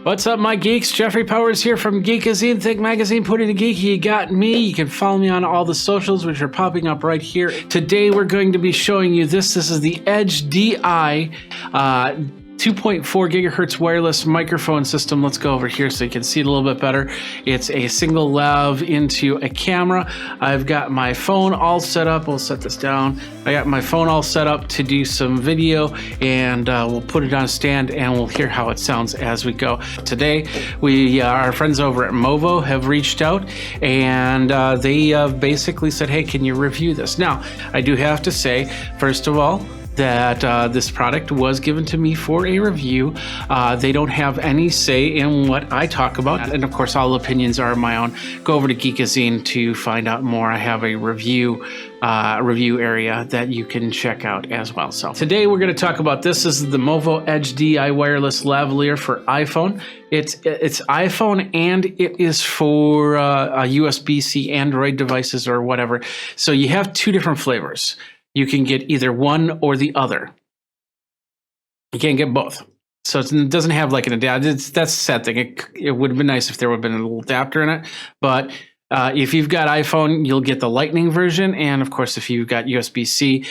What's up, my geeks? Jeffrey Powers here from Geekazine. Think magazine, put it in geek. You got me. You can follow me on all the socials, which are popping up right here. Today, we're going to be showing you this. This is the Edge DI 2.4 gigahertz wireless microphone system. Let's go over here so you can see it a little bit better. It's a single lav into a camera. I've got my phone all set up. We'll set this down. I got my phone all set up to do some video, and we'll put it on a stand and we'll hear how it sounds as we go. Today, our friends over at Movo have reached out, and they basically said, hey, can you review this? Now, I do have to say, first of all, that this product was given to me for a review. They don't have any say in what I talk about, and of course all opinions are my own. Go over to Geekazine to find out more. I have a review area that you can check out as well. So today we're going to talk about this. This is the Movo Edge DI wireless lavalier for iPhone. It's iPhone, and it is for USB-C Android devices or whatever. So you have two different flavors. You can get either one or the other. You can't get both. So it doesn't have like an adapter. That's the sad thing. It would have been nice if there would have been a little adapter in it. But if you've got iPhone, you'll get the Lightning version. And of course, if you've got USB-C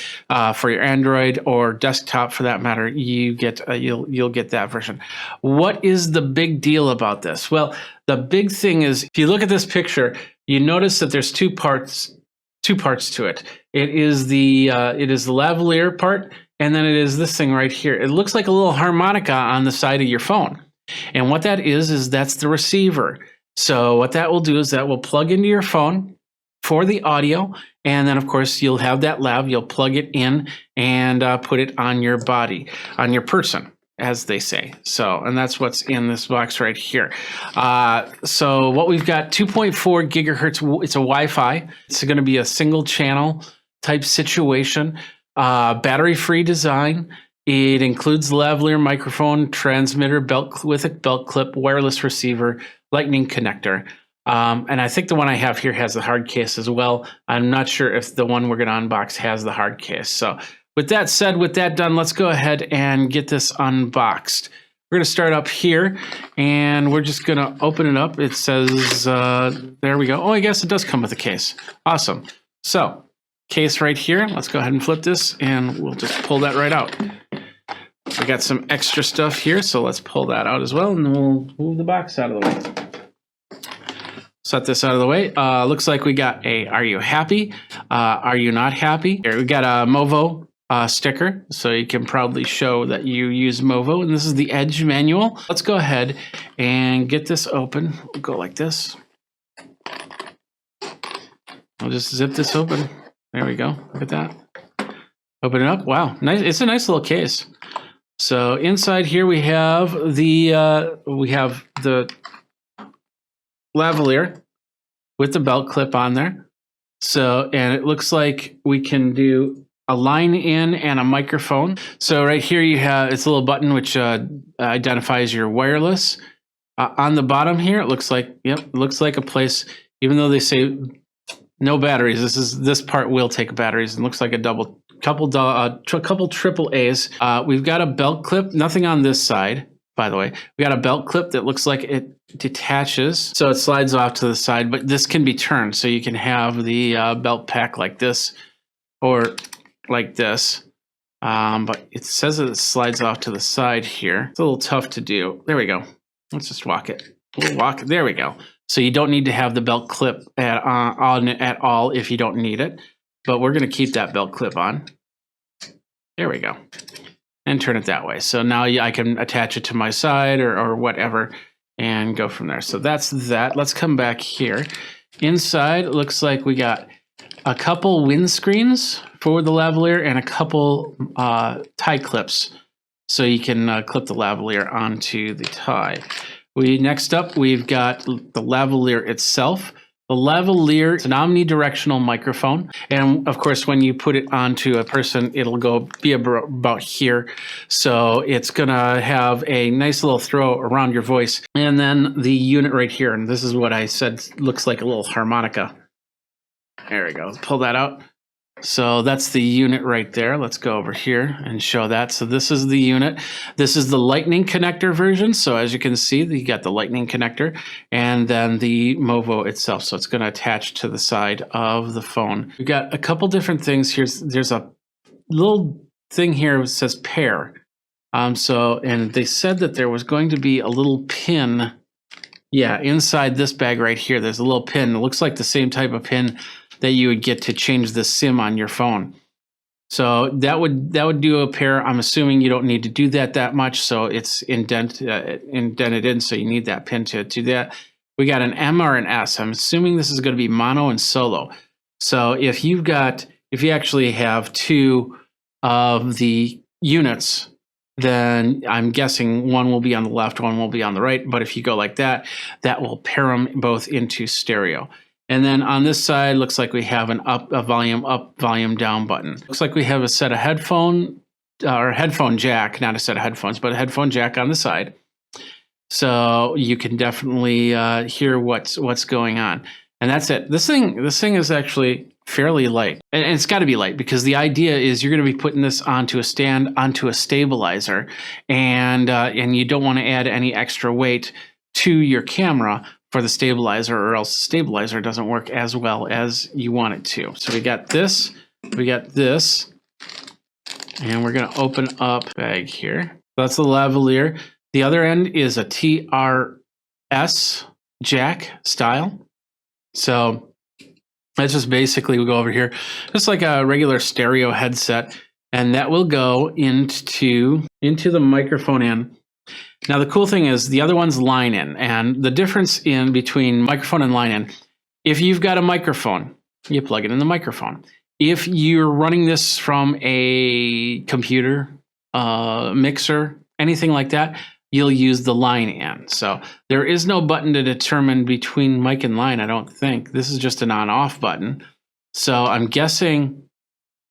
for your Android or desktop for that matter, you get you'll get that version. What is the big deal about this? Well, the big thing is, if you look at this picture, you notice that there's two parts to it. It is the lavalier part, and then it is this thing right here. It looks like a little harmonica on the side of your phone. And what that is that's the receiver. So what that will do is that will plug into your phone for the audio, and then of course you'll have that lav, you'll plug it in and put it on your body, on your person, as they say. So, and that's what's in this box right here. So what we've got, 2.4 gigahertz, it's a Wi-Fi. It's going to be a single channel type situation, battery-free design. It includes lavalier microphone, transmitter, with a belt clip, wireless receiver, lightning connector. And I think the one I have here has the hard case as well. I'm not sure if the one we're going to unbox has the hard case. So with that said, with that done, let's go ahead and get this unboxed. We're going to start up here, and we're just going to open it up. It says, there we go. Oh, I guess it does come with a case. Awesome. So, case right here. Let's go ahead and flip this, and we'll just pull that right out. We got some extra stuff here, so let's pull that out as well, and then we'll move the box out of the way. Set this out of the way. Looks like we got a "Are you happy? Are you not happy?" Here we got a Movo sticker, so you can proudly show that you use Movo. And this is the Edge manual. Let's go ahead and get this open. We'll go like this. I'll just zip this open. There we go. Look at that. Open it up. Wow, nice. It's a nice little case. So inside here we have the lavalier with the belt clip on there. So, and it looks like we can do a line in and a microphone. So right here you have, it's a little button which identifies your wireless. On the bottom here, it looks like, yep, it looks like a place, even though they say no batteries, this part will take batteries, and looks like a couple triple A's. We've got a belt clip, nothing on this side, by the way. We got a belt clip that looks like it detaches, so it slides off to the side, but this can be turned, so you can have the belt pack like this or like this. But it says that it slides off to the side here. It's a little tough to do. There we go. Let's just walk it. We'll walk it. There we go. So you don't need to have the belt clip on at all if you don't need it. But we're going to keep that belt clip on. There we go. And turn it that way. So now I can attach it to my side or whatever and go from there. So that's that. Let's come back here. Inside, it looks like we got a couple windscreens for the lavalier and a couple tie clips. So you can clip the lavalier onto the tie. Next up, we've got the lavalier itself. The lavalier is an omnidirectional microphone, and of course, when you put it onto a person, it'll be about here. So it's gonna have a nice little throw around your voice, and then the unit right here. And this is what I said looks like a little harmonica. There we go. Let's pull that out. So that's the unit right there. Let's go over here and show that. So this is the unit. This is the lightning connector version. So as you can see, you got the lightning connector and then the Movo itself. So it's going to attach to the side of the phone. We've got a couple different things here. There's a little thing here that says pair. And they said that there was going to be a little pin. Yeah, inside this bag right here, there's a little pin. It looks like the same type of pin that you would get to change the SIM on your phone. So that would do a pair. I'm assuming you don't need to do that much, so it's indented in, so you need that pin to do that. We got an M or an S. I'm assuming this is going to be mono and solo. So if you actually have two of the units, then I'm guessing one will be on the left, one will be on the right. But if you go like that, that will pair them both into stereo. And then on this side, looks like we have a volume up, volume down button. Looks like we have a set of headphone jack, not a set of headphones, but a headphone jack on the side. So you can definitely hear what's going on. And that's it. This thing is actually fairly light. And it's got to be light because the idea is you're going to be putting this onto a stand, onto a stabilizer, and you don't want to add any extra weight to your camera for the stabilizer, or else the stabilizer doesn't work as well as you want it to. So we got this, and we're going to open up bag here. That's the lavalier. The other end is a TRS jack style. So that's just basically, we go over here, just like a regular stereo headset, and that will go into the microphone in. Now, the cool thing is the other one's line in, and the difference in between microphone and line in, if you've got a microphone, you plug it in the microphone. If you're running this from a computer, mixer, anything like that, you'll use the line in. So there is no button to determine between mic and line, I don't think. This is just an on-off button. So I'm guessing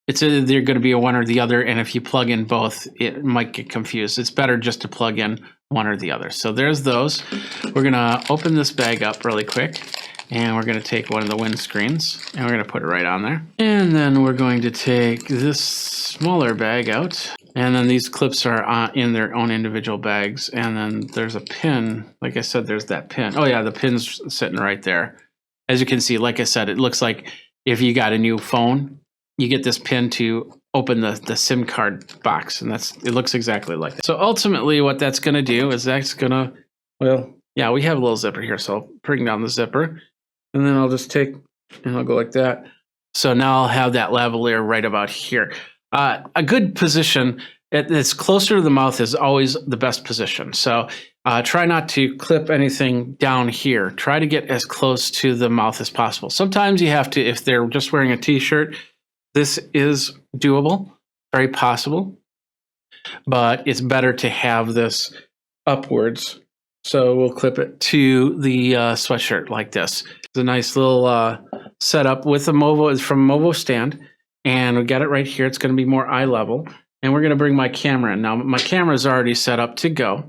it's either going to be a one or the other, and if you plug in both, it might get confused. It's better just to plug in one or the other. So there's those. We're going to open this bag up really quick, and we're going to take one of the windscreens, and we're going to put it right on there. And then we're going to take this smaller bag out, and then these clips are in their own individual bags, and then there's a pin. Like I said, there's that pin. Oh yeah, the pin's sitting right there. As you can see, like I said, it looks like if you got a new phone, you get this pin to open the SIM card box, and it looks exactly like that. So ultimately what that's going to do is that's going to, well, yeah, we have a little zipper here, so I'll bring down the zipper, and then I'll just take, and I'll go like that. So now I'll have that lavalier right about here. A good position that's closer to the mouth is always the best position. So try not to clip anything down here. Try to get as close to the mouth as possible. Sometimes you have to, if they're just wearing a t-shirt, this is doable, very possible, but it's better to have this upwards. So we'll clip it to the sweatshirt like this. It's a nice little setup with the Movo. It's from Movo stand, and we got it right here. It's going to be more eye level, and we're going to bring my camera in. Now, my camera is already set up to go.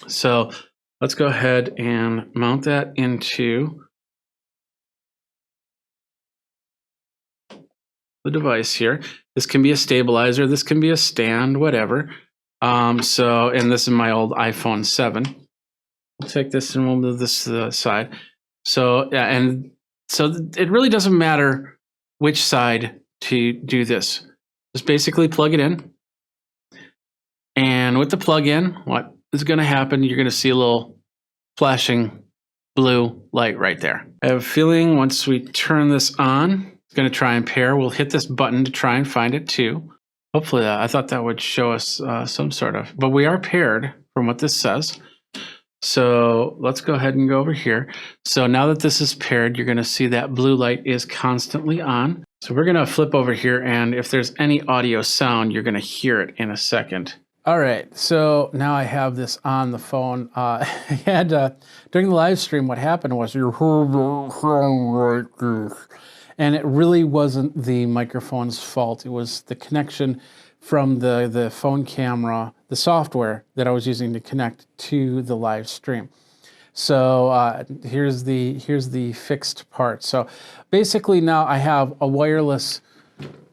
So let's go ahead and mount that into the device here. This can be a stabilizer, this can be a stand, whatever. And this is my old iPhone 7. We'll take this and we'll move this to the side. So it really doesn't matter which side to do this. Just basically plug it in. And with the plug in, what is going to happen, you're going to see a little flashing blue light right there. I have a feeling once we turn this on, going to try and pair. We'll hit this button to try and find it too. Hopefully I thought that would show us some sort of, but we are paired from what this says. So let's go ahead and go over here. So now that this is paired, you're going to see that blue light is constantly on. So we're going to flip over here, and if there's any audio sound, you're going to hear it in a second. All right, so now I have this on the phone. During the live stream, what happened was you heard the sound like this. And it really wasn't the microphone's fault. It was the connection from the phone camera, the software that I was using to connect to the live stream. So here's the fixed part. So basically now I have a wireless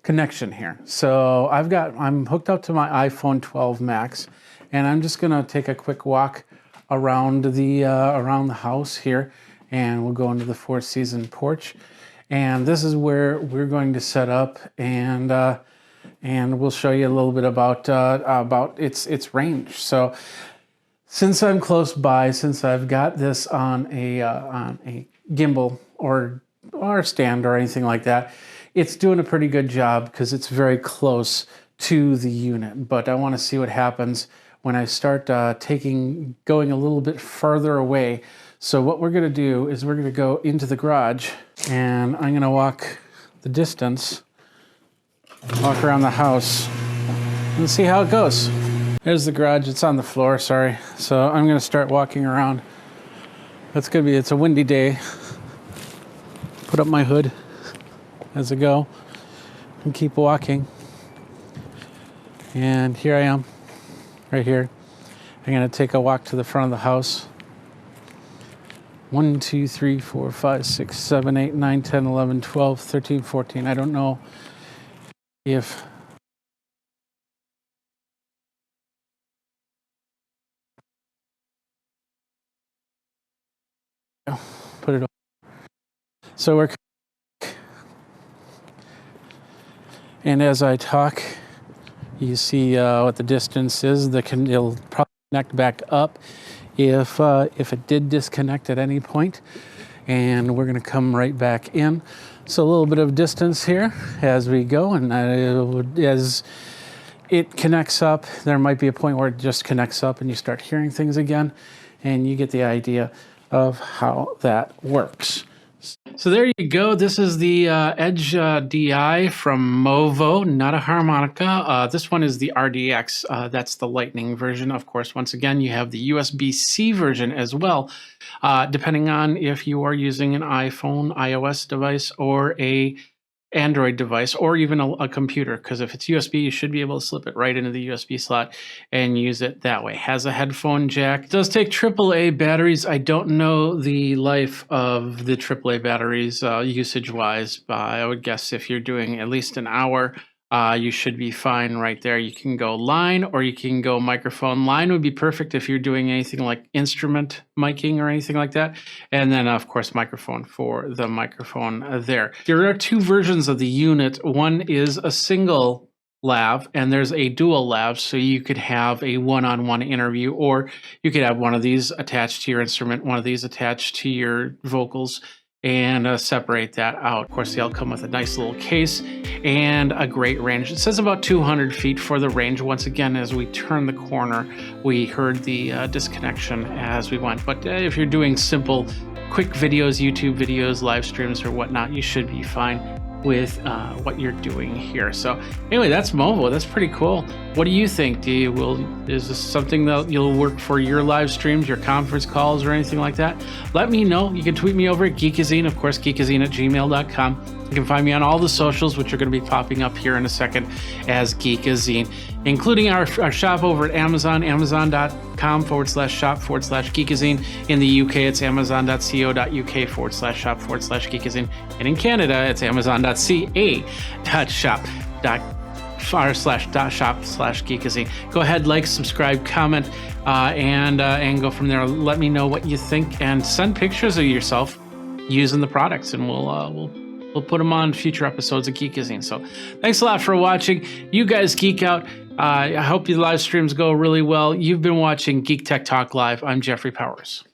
connection here. So I'm hooked up to my iPhone 12 Max, and I'm just gonna take a quick walk around the house here, and we'll go into the Four Season porch. And this is where we're going to set up, and we'll show you a little bit about its range. So since I'm close by, since I've got this on a gimbal or stand or anything like that, it's doing a pretty good job because it's very close to the unit. But I want to see what happens when I start going a little bit further away. So what we're going to do is we're going to go into the garage, and I'm going to walk the distance, walk around the house, and see how it goes. There's the garage. It's on the floor, sorry. So I'm going to start walking around. It's a windy day. Put up my hood as I go and keep walking. And here I am, right here. I'm going to take a walk to the front of the house. 1, 2, 3, 4, 5, 6, 7, 8, 9, 10, 11, 12, 13, 14. I don't know if put it on. So we're, and as I talk, you see what the distance is. It'll probably connect back up if it did disconnect at any point, and we're going to come right back in. So a little bit of distance here as we go, and as it connects up, there might be a point where it just connects up and you start hearing things again, and you get the idea of how that works. So there you go. This is the Edge DI from Movo, not a harmonica. This one is the RDX. That's the Lightning version. Of course, once again, you have the USB-C version as well, depending on if you are using an iPhone, iOS device, or a Android device, or even a computer, because if it's USB, you should be able to slip it right into the USB slot and use it that way. Has a headphone jack. It does take AAA batteries. I don't know the life of the AAA batteries usage-wise. I would guess if you're doing at least an hour, you should be fine right there. You can go line or you can go microphone. Line would be perfect if you're doing anything like instrument miking or anything like that. And then, of course, microphone for the microphone there. There are two versions of the unit. One is a single lav, and there's a dual lav, so you could have a one-on-one interview, or you could have one of these attached to your instrument, one of these attached to your vocals, and separate that out. Of course, they all come with a nice little case and a great range. It says about 200 feet for the range. Once again, as we turn the corner, we heard the disconnection as we went. But if you're doing simple, quick videos, YouTube videos, live streams, or whatnot, you should be fine with what you're doing here. So anyway, that's Movo. That's pretty cool. What do you think? Is this something that you'll work for your live streams, your conference calls, or anything like that? Let me know. You can tweet me over at Geekazine, of course, geekazine@gmail.com. You can find me on all the socials, which are going to be popping up here in a second as Geekazine, including our shop over at Amazon, amazon.com/shop/Geekazine. In the UK, it's amazon.co.uk/shop/Geekazine. And in Canada, it's amazon.ca.shop/Geekazine. Go ahead, like, subscribe, comment, and go from there. Let me know what you think, and send pictures of yourself using the products, and we'll put them on future episodes of Geekazine. So thanks a lot for watching. You guys geek out. I hope your live streams go really well. You've been watching Geek Tech Talk Live. I'm Jeffrey Powers.